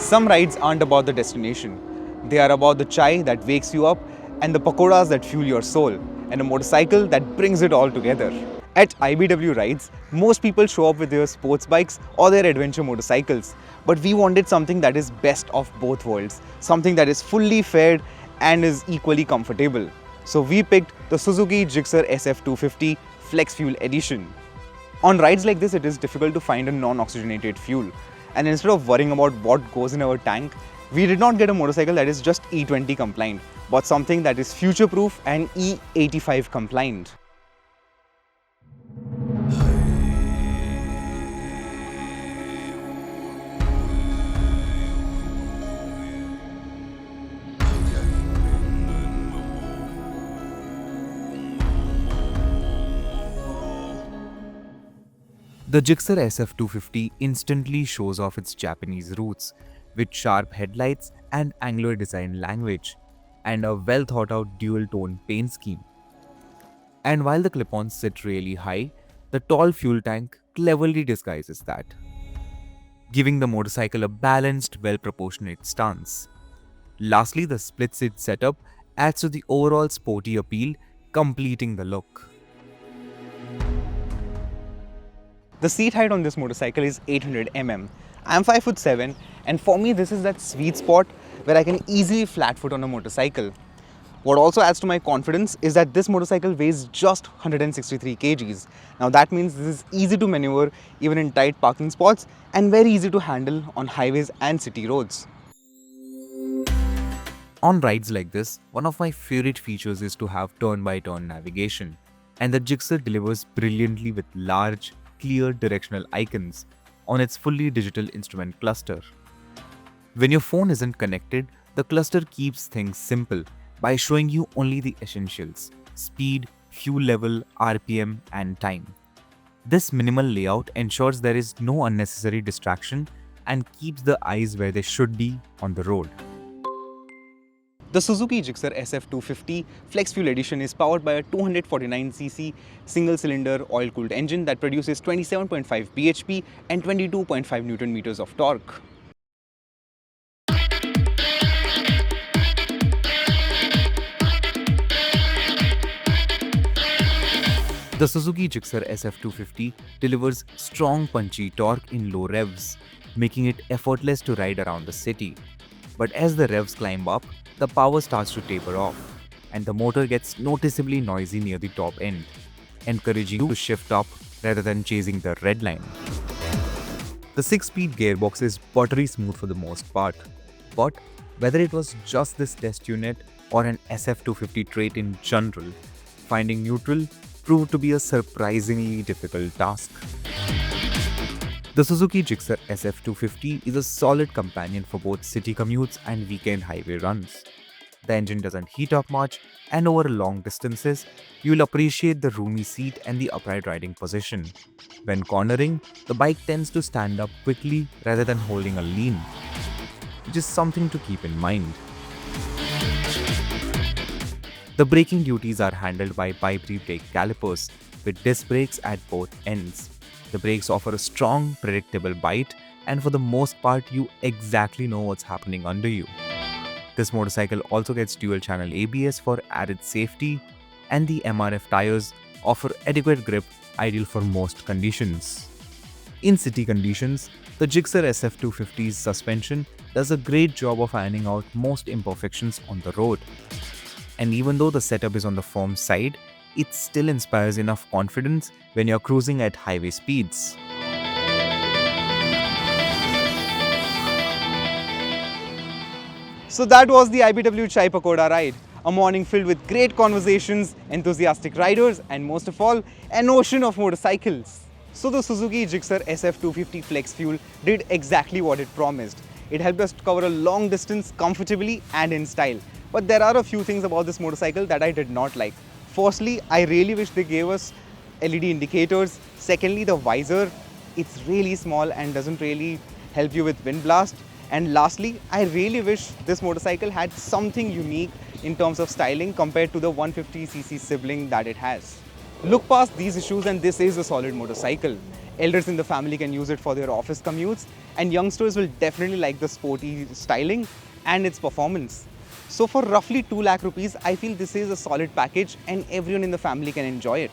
Some rides aren't about the destination. They are about the chai that wakes you up and the pakodas that fuel your soul and a motorcycle that brings it all together. At IBW Rides, most people show up with their sports bikes or their adventure motorcycles. But we wanted something that is best of both worlds. Something that is fully fared and is equally comfortable. So we picked the Suzuki Gixxer SF 250 Flex Fuel Edition. On rides like this, it is difficult to find a non-oxygenated fuel. And instead of worrying about what goes in our tank, we did not get a motorcycle that is just E20 compliant, but something that is future-proof and E85 compliant. The Gixxer SF 250 instantly shows off its Japanese roots with sharp headlights and angular design language and a well thought out dual tone paint scheme. And while the clip-ons sit really high, the tall fuel tank cleverly disguises that, giving the motorcycle a balanced, well-proportionate stance. Lastly, the split-seat setup adds to the overall sporty appeal, completing the look. The seat height on this motorcycle is 800 mm. I'm 5'7", and for me this is that sweet spot where I can easily flat foot on a motorcycle. What also adds to my confidence is that this motorcycle weighs just 163 kgs. Now that means this is easy to maneuver even in tight parking spots and very easy to handle on highways and city roads. On rides like this, one of my favorite features is to have turn-by-turn navigation, and the Gixxer delivers brilliantly with large, clear directional icons on its fully digital instrument cluster. When your phone isn't connected, the cluster keeps things simple by showing you only the essentials: speed, fuel level, RPM, and time. This minimal layout ensures there is no unnecessary distraction and keeps the eyes where they should be on the road. The Suzuki Gixxer SF 250 Flex Fuel Edition is powered by a 249cc single-cylinder oil-cooled engine that produces 27.5 bhp and 22.5 Nm of torque. The Suzuki Gixxer SF 250 delivers strong punchy torque in low revs, making it effortless to ride around the city. But as the revs climb up, the power starts to taper off, and the motor gets noticeably noisy near the top end, encouraging you to shift up rather than chasing the red line. The 6-speed gearbox is buttery smooth for the most part, but whether it was just this test unit or an SF250 trait in general, finding neutral proved to be a surprisingly difficult task. The Suzuki Gixxer SF250 is a solid companion for both city commutes and weekend highway runs. The engine doesn't heat up much, and over long distances, you'll appreciate the roomy seat and the upright riding position. When cornering, the bike tends to stand up quickly rather than holding a lean, which is something to keep in mind. The braking duties are handled by bi-brake brake calipers with disc brakes at both ends. The brakes offer a strong, predictable bite, and for the most part, you exactly know what's happening under you. This motorcycle also gets dual-channel ABS for added safety, and the MRF tires offer adequate grip, ideal for most conditions. In city conditions, the Gixxer SF250's suspension does a great job of ironing out most imperfections on the road. And even though the setup is on the firm side, it still inspires enough confidence when you're cruising at highway speeds. So that was the IBW Chai Pakoda ride. A morning filled with great conversations, enthusiastic riders, and most of all, an ocean of motorcycles. So the Suzuki Gixxer SF 250 Flex Fuel did exactly what it promised. It helped us to cover a long distance comfortably and in style. But there are a few things about this motorcycle that I did not like. Firstly, I really wish they gave us LED indicators. Secondly, the visor, it's really small and doesn't really help you with wind blast. And lastly, I really wish this motorcycle had something unique in terms of styling compared to the 150cc sibling that it has. Look past these issues and this is a solid motorcycle. Elders in the family can use it for their office commutes, and youngsters will definitely like the sporty styling and its performance. So for roughly 2 lakh rupees, I feel this is a solid package and everyone in the family can enjoy it.